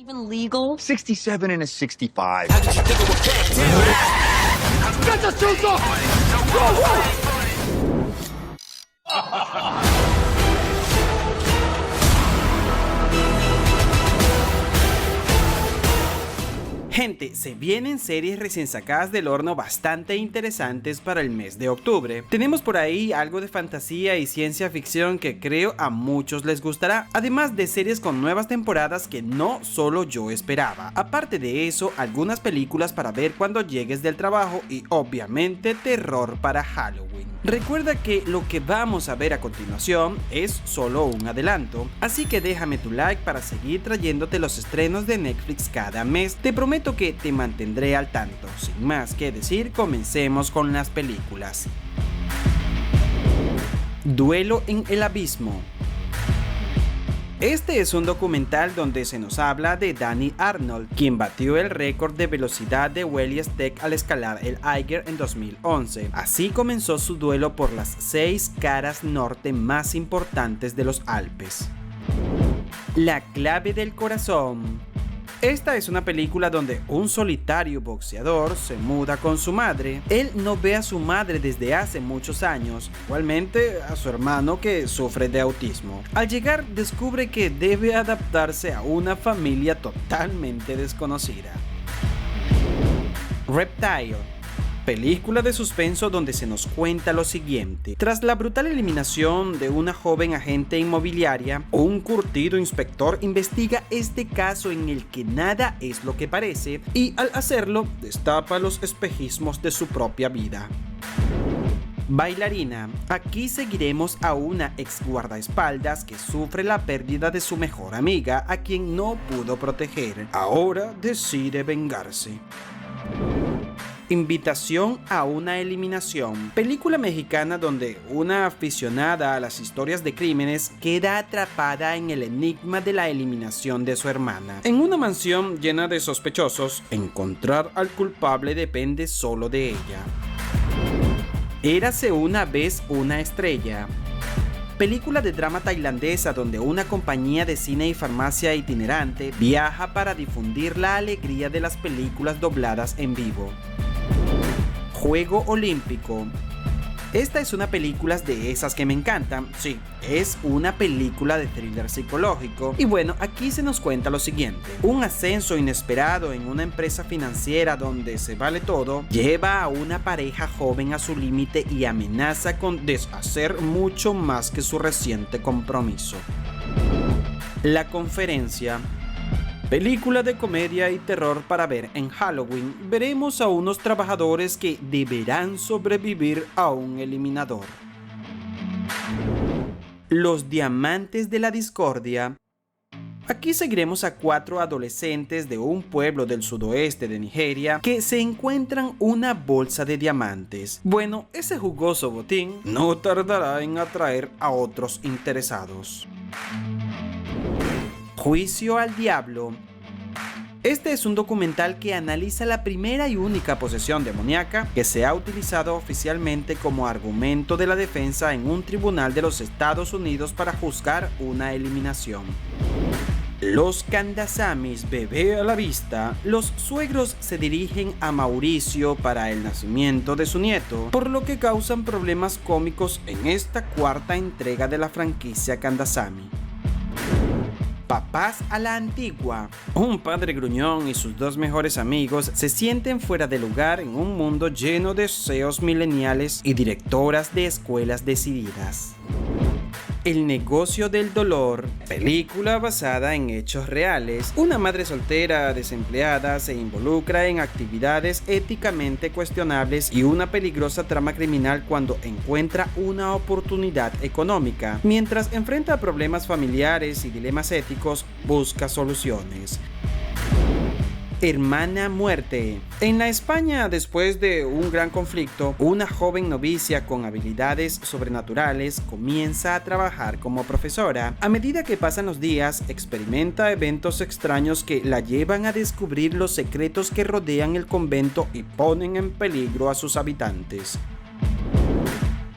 Even legal? 67 and a 65. Get the suits off! Gente, se vienen series recién sacadas del horno bastante interesantes para el mes de octubre. Tenemos por ahí algo de fantasía y ciencia ficción que creo a muchos les gustará, además de series con nuevas temporadas que no solo yo esperaba. Aparte de eso, algunas películas para ver cuando llegues del trabajo y obviamente terror para Halloween. Recuerda que lo que vamos a ver a continuación es solo un adelanto, así que déjame tu like para seguir trayéndote los estrenos de Netflix cada mes. Te prometo que te mantendré al tanto. Sin más que decir, comencemos con las películas. Duelo en el abismo. Este es un documental donde se nos habla de Danny Arnold, quien batió el récord de velocidad de Wellies Tech al escalar el Eiger en 2011. Así comenzó su duelo por las 6 caras norte más importantes de los Alpes. La clave del corazón. Esta es una película donde un solitario boxeador se muda con su madre. Él no ve a su madre desde hace muchos años, igualmente a su hermano que sufre de autismo. Al llegar descubre que debe adaptarse a una familia totalmente desconocida. Reptile. Película de suspenso donde se nos cuenta lo siguiente. Tras la brutal eliminación de una joven agente inmobiliaria, un curtido inspector investiga este caso en el que nada es lo que parece y al hacerlo destapa los espejismos de su propia vida. Bailarina. Aquí seguiremos a una ex guardaespaldas que sufre la pérdida de su mejor amiga a quien no pudo proteger. Ahora decide vengarse. Invitación a una eliminación. Película mexicana donde una aficionada a las historias de crímenes queda atrapada en el enigma de la eliminación de su hermana. En una mansión llena de sospechosos, encontrar al culpable depende solo de ella. Érase una vez una estrella. Película de drama tailandesa donde una compañía de cine y farmacia itinerante viaja para difundir la alegría de las películas dobladas en vivo. Juego Olímpico. Esta es una película de esas que me encantan. Sí, es una película de thriller psicológico. Y bueno, aquí se nos cuenta lo siguiente. Un ascenso inesperado en una empresa financiera donde se vale todo lleva a una pareja joven a su límite y amenaza con deshacer mucho más que su reciente compromiso. La conferencia. Película de comedia y terror para ver en Halloween. Veremos a unos trabajadores que deberán sobrevivir a un eliminador. Los diamantes de la discordia. Aquí seguiremos a 4 adolescentes de un pueblo del sudoeste de Nigeria que se encuentran una bolsa de diamantes. Bueno, ese jugoso botín no tardará en atraer a otros interesados. Juicio al diablo. Este es un documental que analiza la primera y única posesión demoníaca que se ha utilizado oficialmente como argumento de la defensa en un tribunal de los Estados Unidos para juzgar una eliminación. Los Kandasamis, bebé a la vista. Los suegros se dirigen a Mauricio para el nacimiento de su nieto, por lo que causan problemas cómicos en esta 4ª entrega de la franquicia Kandasamy. Papás a la antigua. Un padre gruñón y sus 2 mejores amigos se sienten fuera de lugar en un mundo lleno de CEOs mileniales y directoras de escuelas decididas. El negocio del dolor. Película basada en hechos reales. Una madre soltera desempleada se involucra en actividades éticamente cuestionables y una peligrosa trama criminal cuando encuentra una oportunidad económica. Mientras enfrenta problemas familiares y dilemas éticos, busca soluciones. Hermana muerte. En la España, después de un gran conflicto, una joven novicia con habilidades sobrenaturales comienza a trabajar como profesora. A medida que pasan los días, experimenta eventos extraños que la llevan a descubrir los secretos que rodean el convento y ponen en peligro a sus habitantes.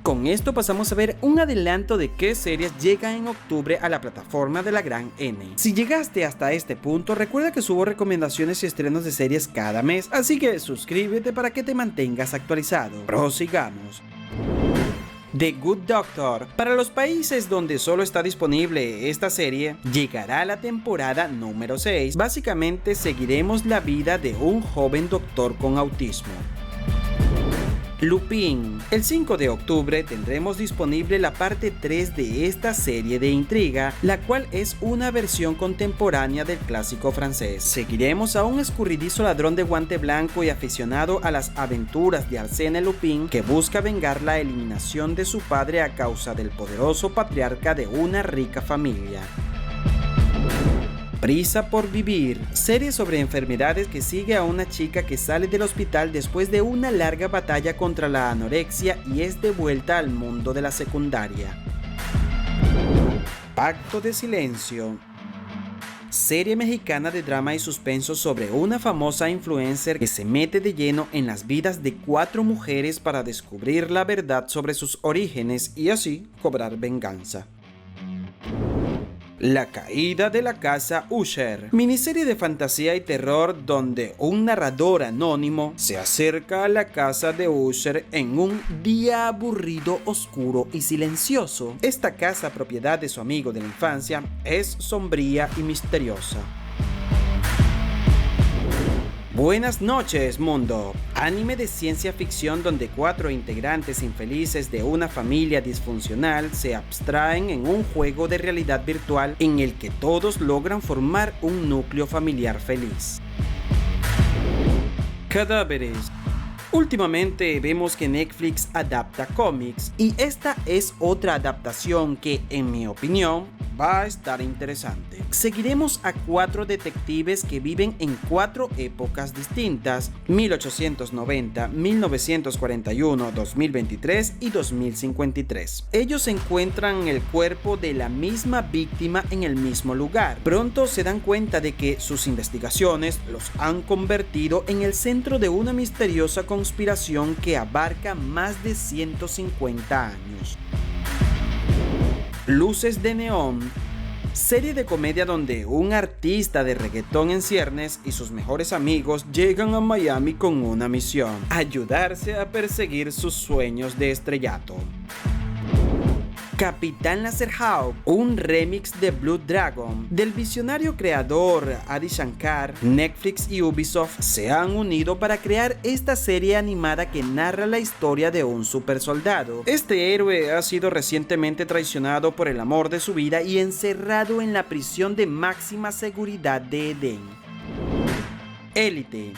Con con esto pasamos a ver un adelanto de qué series llegan en octubre a la plataforma de la Gran N. Si llegaste hasta este punto, recuerda que subo recomendaciones y estrenos de series cada mes, así que suscríbete para que te mantengas actualizado. Prosigamos. The Good Doctor. Para los países donde solo está disponible esta serie, llegará la temporada número 6. Básicamente seguiremos la vida de un joven doctor con autismo. Lupin. El 5 de octubre tendremos disponible la parte 3 de esta serie de intriga, la cual es una versión contemporánea del clásico francés. Seguiremos a un escurridizo ladrón de guante blanco y aficionado a las aventuras de Arsène Lupin, que busca vengar la eliminación de su padre a causa del poderoso patriarca de una rica familia. Prisa por vivir, serie sobre enfermedades que sigue a una chica que sale del hospital después de una larga batalla contra la anorexia y es devuelta al mundo de la secundaria. Pacto de silencio. Serie mexicana de drama y suspenso sobre una famosa influencer que se mete de lleno en las vidas de 4 mujeres para descubrir la verdad sobre sus orígenes y así cobrar venganza. La caída de la casa Usher, miniserie de fantasía y terror donde un narrador anónimo se acerca a la casa de Usher en un día aburrido, oscuro y silencioso. Esta casa, propiedad de su amigo de la infancia, es sombría y misteriosa. Buenas noches, mundo. Anime de ciencia ficción donde 4 integrantes infelices de una familia disfuncional se abstraen en un juego de realidad virtual en el que todos logran formar un núcleo familiar feliz. Cadáveres. Últimamente vemos que Netflix adapta cómics y esta es otra adaptación que, en mi opinión, va a estar interesante. Seguiremos a 4 detectives que viven en 4 épocas distintas: 1890, 1941, 2023 y 2053. Ellos encuentran el cuerpo de la misma víctima en el mismo lugar. Pronto se dan cuenta de que sus investigaciones los han convertido en el centro de una misteriosa conspiración que abarca más de 150 años. Luces de neón. Serie de comedia donde un artista de reggaetón en ciernes y sus mejores amigos llegan a Miami con una misión: ayudarse a perseguir sus sueños de estrellato. Capitán Laserhawk, un remix de Blood Dragon. Del visionario creador Adi Shankar, Netflix y Ubisoft se han unido para crear esta serie animada que narra la historia de un supersoldado. Este héroe ha sido recientemente traicionado por el amor de su vida y encerrado en la prisión de máxima seguridad de Edén. Élite.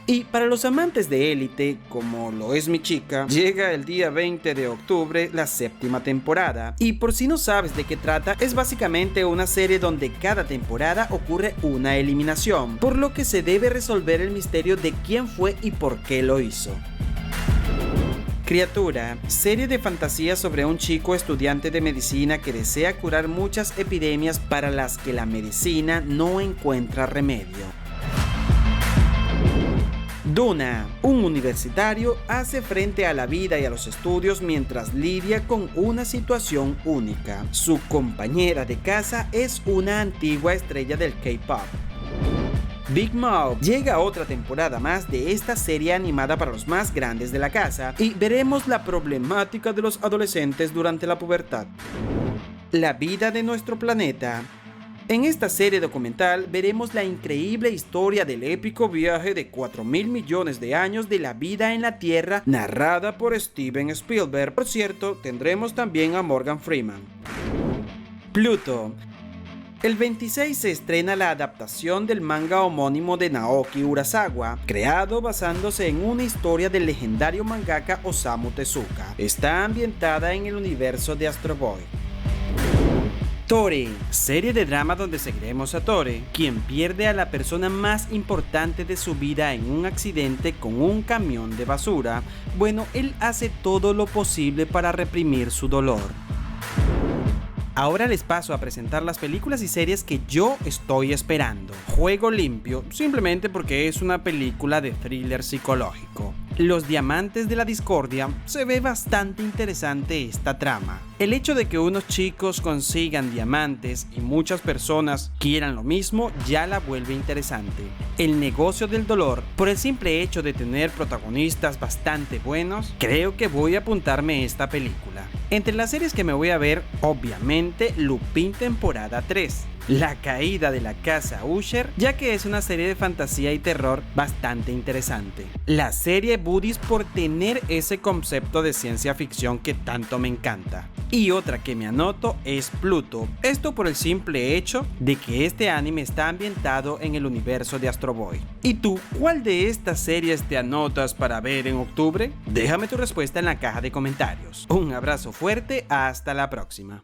Y para los amantes de Élite, como lo es mi chica, llega el día 20 de octubre la 7ª temporada. Y por si no sabes de qué trata, es básicamente una serie donde cada temporada ocurre una eliminación, por lo que se debe resolver el misterio de quién fue y por qué lo hizo. Criatura, serie de fantasía sobre un chico estudiante de medicina que desea curar muchas epidemias para las que la medicina no encuentra remedio. Duna, un universitario hace frente a la vida y a los estudios mientras lidia con una situación única. Su compañera de casa es una antigua estrella del K-pop. Big Mouth. Llega otra temporada más de esta serie animada para los más grandes de la casa y veremos la problemática de los adolescentes durante la pubertad. La vida de nuestro planeta. En esta serie documental veremos la increíble historia del épico viaje de 4.000 millones de años de la vida en la Tierra, narrada por Steven Spielberg. Por cierto, tendremos también a Morgan Freeman. Pluto. El 26 se estrena la adaptación del manga homónimo de Naoki Urasawa, creado basándose en una historia del legendario mangaka Osamu Tezuka. Está ambientada en el universo de Astro Boy. Tori, serie de drama donde seguiremos a Tore, quien pierde a la persona más importante de su vida en un accidente con un camión de basura. Bueno, él hace todo lo posible para reprimir su dolor. Ahora les paso a presentar las películas y series que yo estoy esperando. Juego Limpio, simplemente porque es una película de thriller psicológico. Los Diamantes de la Discordia se ve bastante interesante esta trama. El hecho de que unos chicos consigan diamantes y muchas personas quieran lo mismo ya la vuelve interesante. El negocio del dolor, por el simple hecho de tener protagonistas bastante buenos, creo que voy a apuntarme esta película. Entre las series que me voy a ver, obviamente Lupin temporada 3. La caída de la casa Usher, ya que es una serie de fantasía y terror bastante interesante. La serie Buddies por tener ese concepto de ciencia ficción que tanto me encanta. Y otra que me anoto es Pluto, esto por el simple hecho de que este anime está ambientado en el universo de Astro Boy. ¿Y tú, cuál de estas series te anotas para ver en octubre? Déjame tu respuesta en la caja de comentarios. Un abrazo fuerte, hasta la próxima.